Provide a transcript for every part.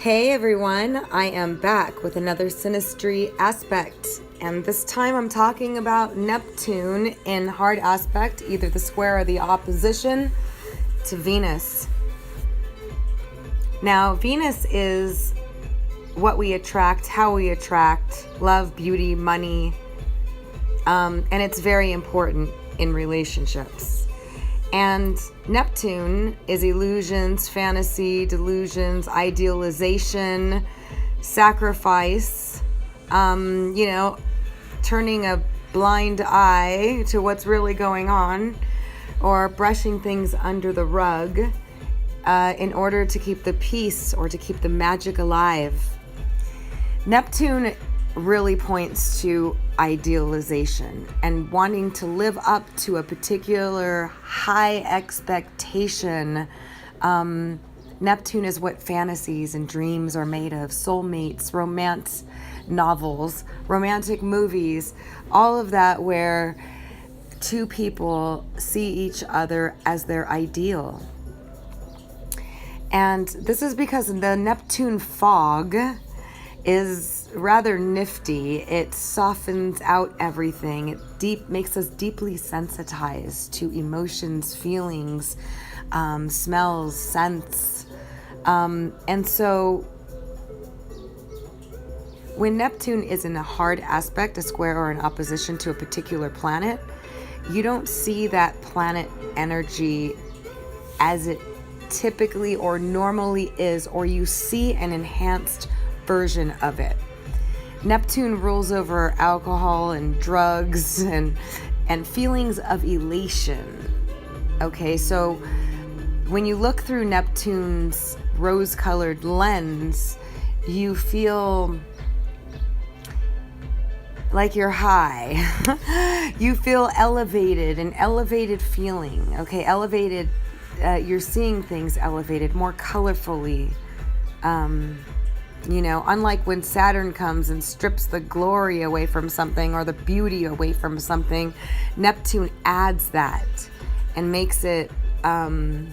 Hey everyone, I am back with another Synastry aspect, and this time I'm talking about Neptune in hard aspect, either the square or the opposition to Venus. Now, Venus is what we attract, how we attract, love, beauty, money, and it's very important in relationships. And Neptune is illusions, fantasy, delusions, idealization, sacrifice, turning a blind eye to what's really going on, or brushing things under the rug in order to keep the peace or to keep the magic alive. Neptune really points to idealization and wanting to live up to a particular high expectation. Neptune is what fantasies and dreams are made of: soulmates, romance novels, romantic movies, all of that, where two people see each other as their ideal. And this is because the Neptune fog is rather nifty. It softens out everything. It makes us deeply sensitized to emotions, feelings, smells, scents. And so when Neptune is in a hard aspect, a square or an opposition to a particular planet, you don't see that planet energy as it typically or normally is, or you see an enhanced version of it. Neptune rules over alcohol and drugs and feelings of elation. Okay, so when you look through Neptune's rose-colored lens, you feel like you're high. You feel elevated, an elevated feeling. Okay, elevated. You're seeing things elevated, more colorfully. Unlike when Saturn comes and strips the glory away from something or the beauty away from something, Neptune adds that and makes it our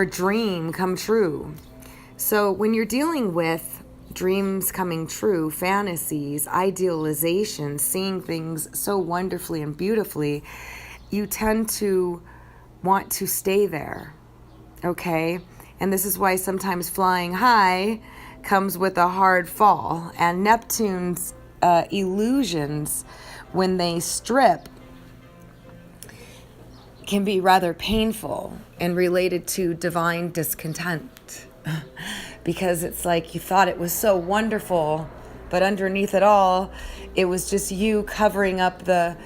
dream come true. So when you're dealing with dreams coming true, fantasies, idealization, seeing things so wonderfully and beautifully, you tend to want to stay there, okay? And this is why sometimes flying high comes with a hard fall. And Neptune's illusions, when they strip, can be rather painful and related to divine discontent. Because it's like you thought it was so wonderful, but underneath it all, it was just you covering up the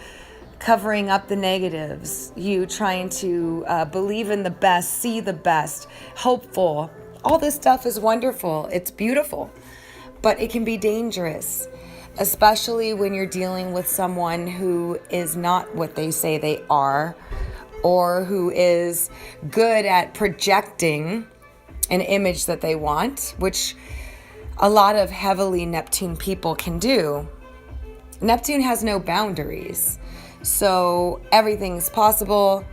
negatives, you trying to believe in the best, see the best, hopeful. All this stuff is wonderful. It's beautiful, but it can be dangerous, especially when you're dealing with someone who is not what they say they are, or who is good at projecting an image that they want, which a lot of heavily Neptune people can do. Neptune has no boundaries. So everything's possible,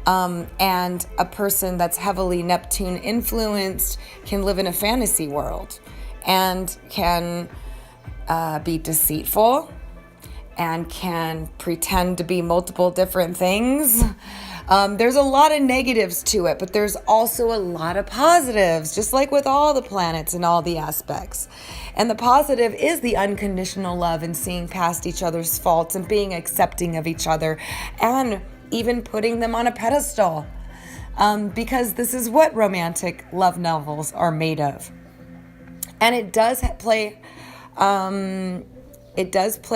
and a person that's heavily Neptune influenced can live in a fantasy world and can be deceitful and can pretend to be multiple different things. There's a lot of negatives to it, but there's also a lot of positives, just like with all the planets and all the aspects. And the positive is the unconditional love and seeing past each other's faults and being accepting of each other and even putting them on a pedestal, because this is what romantic love novels are made of. And it does play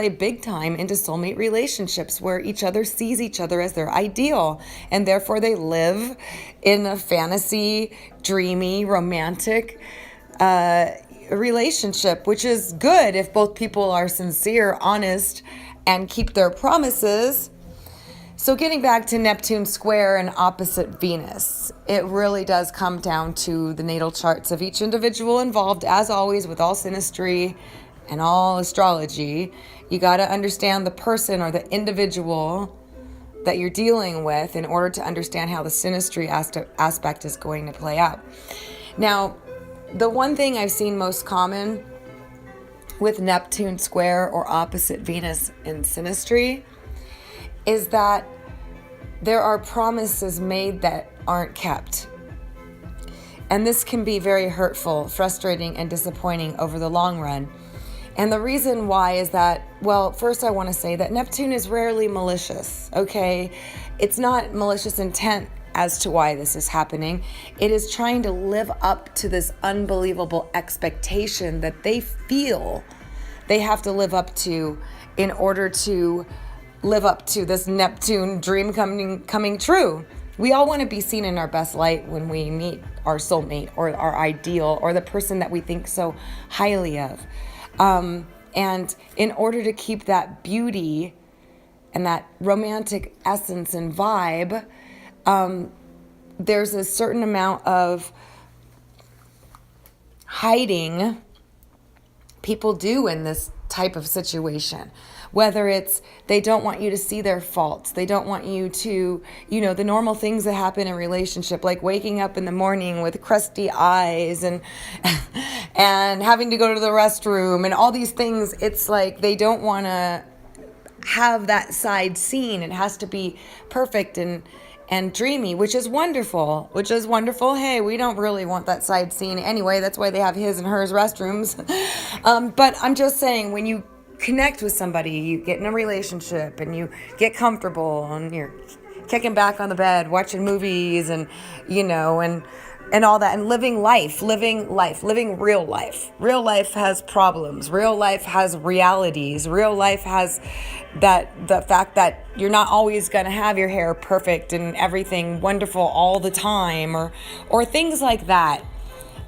big time into soulmate relationships where each other sees each other as their ideal, and therefore they live in a fantasy, dreamy, romantic relationship, which is good if both people are sincere, honest, and keep their promises. So getting back to Neptune Square and opposite Venus, it really does come down to the natal charts of each individual involved, as always with all synastry and all astrology. You got to understand the person or the individual that you're dealing with in order to understand how the synastry aspect is going to play out. Now, the one thing I've seen most common with Neptune Square or opposite Venus in Synastry is that there are promises made that aren't kept. And this can be very hurtful, frustrating, and disappointing over the long run. And the reason why is that, well, first I want to say that Neptune is rarely malicious, okay? It's not malicious intent as to why this is happening. It is trying to live up to this unbelievable expectation that they feel they have to live up to in order to live up to this Neptune dream coming true. We all want to be seen in our best light when we meet our soulmate or our ideal or the person that we think so highly of. And in order to keep that beauty and that romantic essence and vibe, there's a certain amount of hiding people do in this type of situation. Whether it's they don't want you to see their faults, they don't want you to, the normal things that happen in a relationship, like waking up in the morning with crusty eyes and and having to go to the restroom and all these things. It's like they don't want to have that side seen. It has to be perfect and dreamy, which is wonderful. Hey, we don't really want that side seen anyway. That's why they have his and hers restrooms. But I'm just saying, when you connect with somebody, you get in a relationship and you get comfortable and you're kicking back on the bed, watching movies and all that, and living real life. Real life has problems. Real life has realities. Real life has the fact that you're not always going to have your hair perfect and everything wonderful all the time or things like that.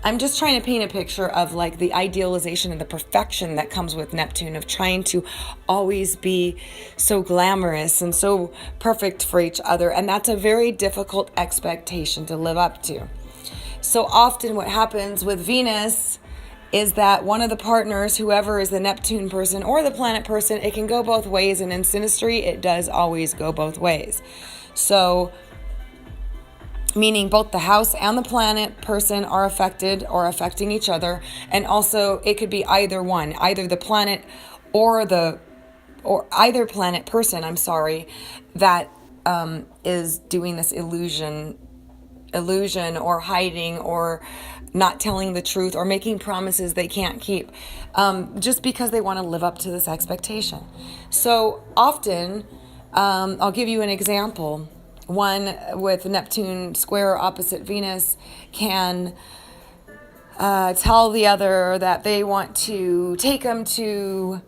I'm just trying to paint a picture of like the idealization and the perfection that comes with Neptune, of trying to always be so glamorous and so perfect for each other. And that's a very difficult expectation to live up to. So often what happens with Venus is that one of the partners, whoever is the Neptune person or the planet person, it can go both ways. And in Synastry, it does always go both ways. So meaning both the house and the planet person are affected or affecting each other. And also it could be either one, either the planet or either planet person, that is doing this illusion or hiding or not telling the truth or making promises they can't keep, just because they want to live up to this expectation. So often, I'll give you an example. One with Neptune Square opposite Venus can tell the other that they want to take them to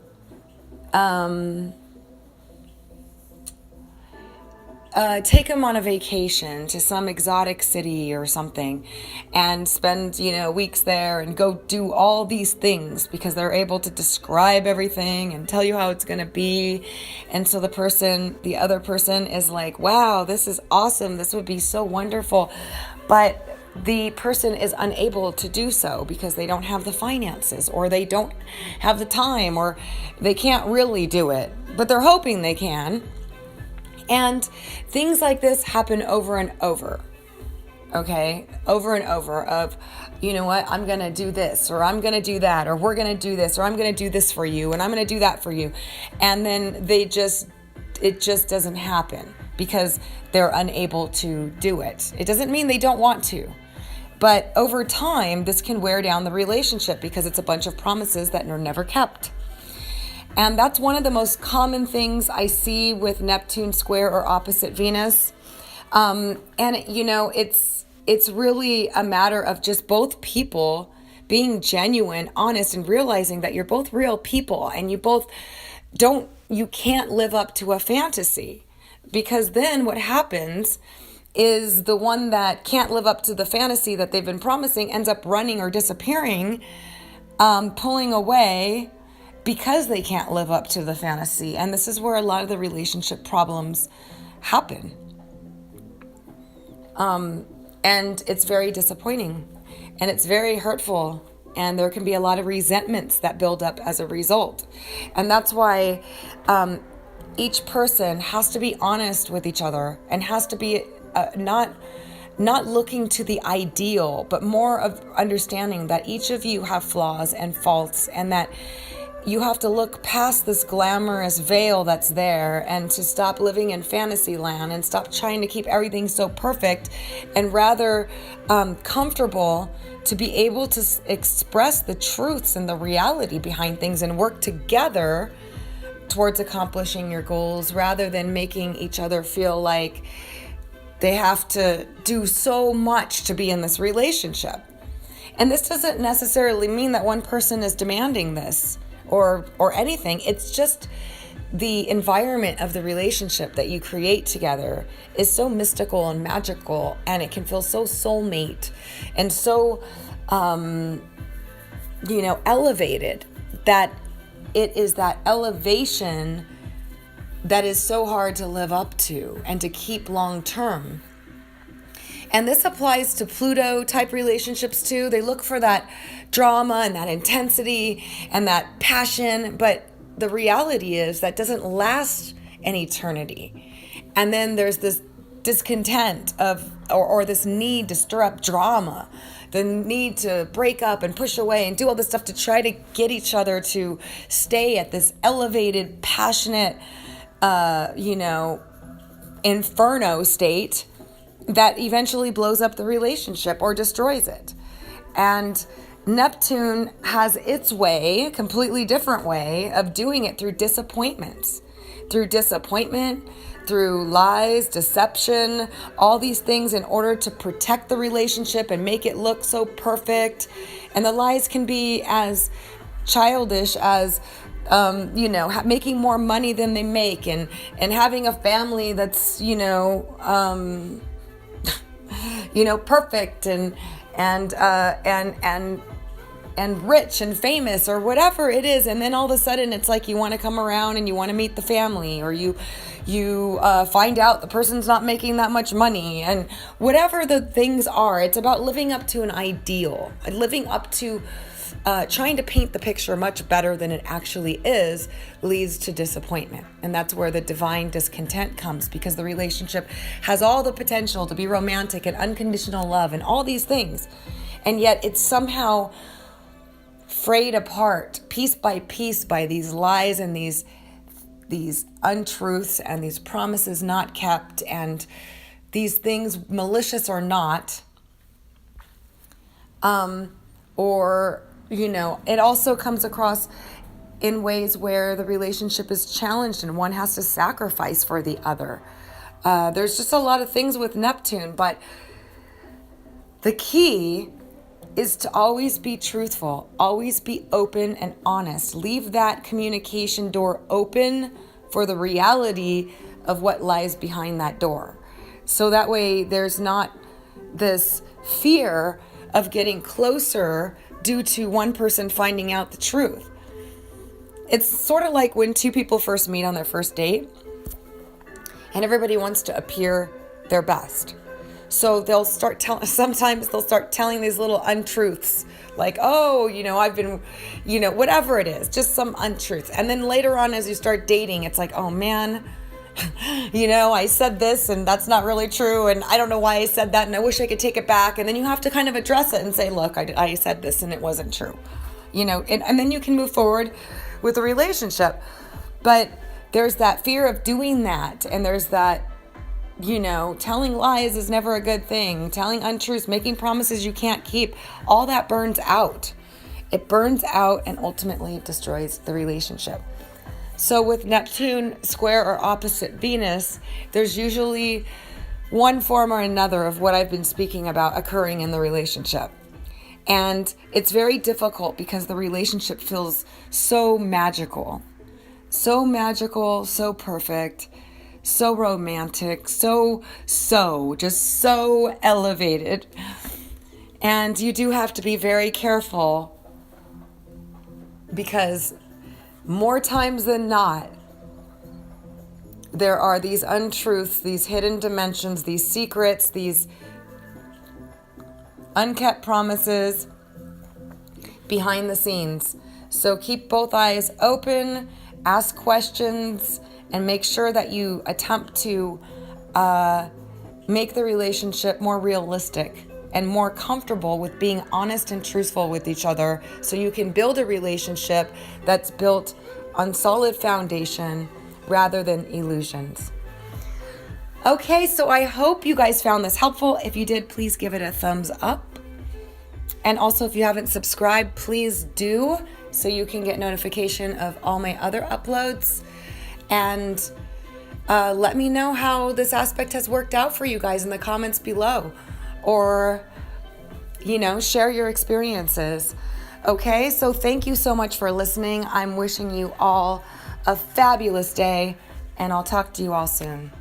take them on a vacation to some exotic city or something and spend, weeks there and go do all these things because they're able to describe everything and tell you how it's going to be. And so the other person is like, wow, this is awesome. This would be so wonderful. But the person is unable to do so because they don't have the finances or they don't have the time or they can't really do it, but they're hoping they can. And things like this happen over and over, okay? Over and over of, you know what, I'm going to do this, or I'm going to do that, or we're going to do this, or I'm going to do this for you, and I'm going to do that for you. And then it just doesn't happen because they're unable to do it. It doesn't mean they don't want to. But over time, this can wear down the relationship because it's a bunch of promises that are never kept. And that's one of the most common things I see with Neptune Square or opposite Venus. And it's really a matter of just both people being genuine, honest, and realizing that you're both real people and you can't live up to a fantasy. Because then what happens is the one that can't live up to the fantasy that they've been promising ends up running or disappearing, pulling away, because they can't live up to the fantasy. And this is where a lot of the relationship problems happen. And it's very disappointing and it's very hurtful. And there can be a lot of resentments that build up as a result. And that's why each person has to be honest with each other and has to be not not looking to the ideal, but more of understanding that each of you have flaws and faults, and that you have to look past this glamorous veil that's there and to stop living in fantasy land and stop trying to keep everything so perfect, and rather comfortable to be able to express the truths and the reality behind things and work together towards accomplishing your goals, rather than making each other feel like they have to do so much to be in this relationship. And this doesn't necessarily mean that one person is demanding this or anything. It's just the environment of the relationship that you create together is so mystical and magical, and it can feel so soulmate and so, elevated, that it is that elevation that is so hard to live up to and to keep long term. And this applies to Pluto type relationships too. They look for that drama and that intensity and that passion, but the reality is that doesn't last an eternity. And then there's this discontent or this need to stir up drama, the need to break up and push away and do all this stuff to try to get each other to stay at this elevated, passionate, inferno state that eventually blows up the relationship or destroys it. And Neptune has its way, completely different way of doing it through disappointments. Through disappointment, through lies, deception, all these things in order to protect the relationship and make it look so perfect. And the lies can be as childish as making more money than they make, and having a family that's perfect and rich and famous or whatever it is, and then all of a sudden it's like you want to come around and you want to meet the family, or you find out the person's not making that much money, and whatever the things are, it's about living up to an ideal, living up to trying to paint the picture much better than it actually is, leads to disappointment. And that's where the divine discontent comes, because the relationship has all the potential to be romantic and unconditional love and all these things. And yet it's somehow frayed apart piece by piece by these lies and these untruths and these promises not kept and these things, malicious or not. It also comes across in ways where the relationship is challenged and one has to sacrifice for the other. There's just a lot of things with Neptune, but the key is to always be truthful, always be open and honest. Leave that communication door open for the reality of what lies behind that door. So that way there's not this fear of getting closer due to one person finding out the truth. It's sort of like when two people first meet on their first date and everybody wants to appear their best. So they'll start sometimes they'll start telling these little untruths, like, I've been, whatever it is, just some untruth. And then later on, as you start dating, it's like, oh man, I said this and that's not really true. And I don't know why I said that. And I wish I could take it back. And then you have to kind of address it and say, look, I said this and it wasn't true, and then you can move forward with the relationship. But there's that fear of doing that. And there's that, telling lies is never a good thing. Telling untruths, making promises you can't keep, all that burns out. It burns out and ultimately destroys the relationship. So with Neptune square or opposite Venus, there's usually one form or another of what I've been speaking about occurring in the relationship. And it's very difficult because the relationship feels so magical, so perfect, so romantic, just so elevated. And you do have to be very careful, because more times than not, there are these untruths, these hidden dimensions, these secrets, these unkept promises behind the scenes. So keep both eyes open, ask questions, and make sure that you attempt to make the relationship more realistic and more comfortable with being honest and truthful with each other, so you can build a relationship that's built on solid foundation rather than illusions. Okay, so I hope you guys found this helpful. If you did, please give it a thumbs up. And also, if you haven't subscribed, please do, so you can get notification of all my other uploads. And let me know how this aspect has worked out for you guys in the comments below. Or, share your experiences. Okay, so thank you so much for listening. I'm wishing you all a fabulous day, and I'll talk to you all soon.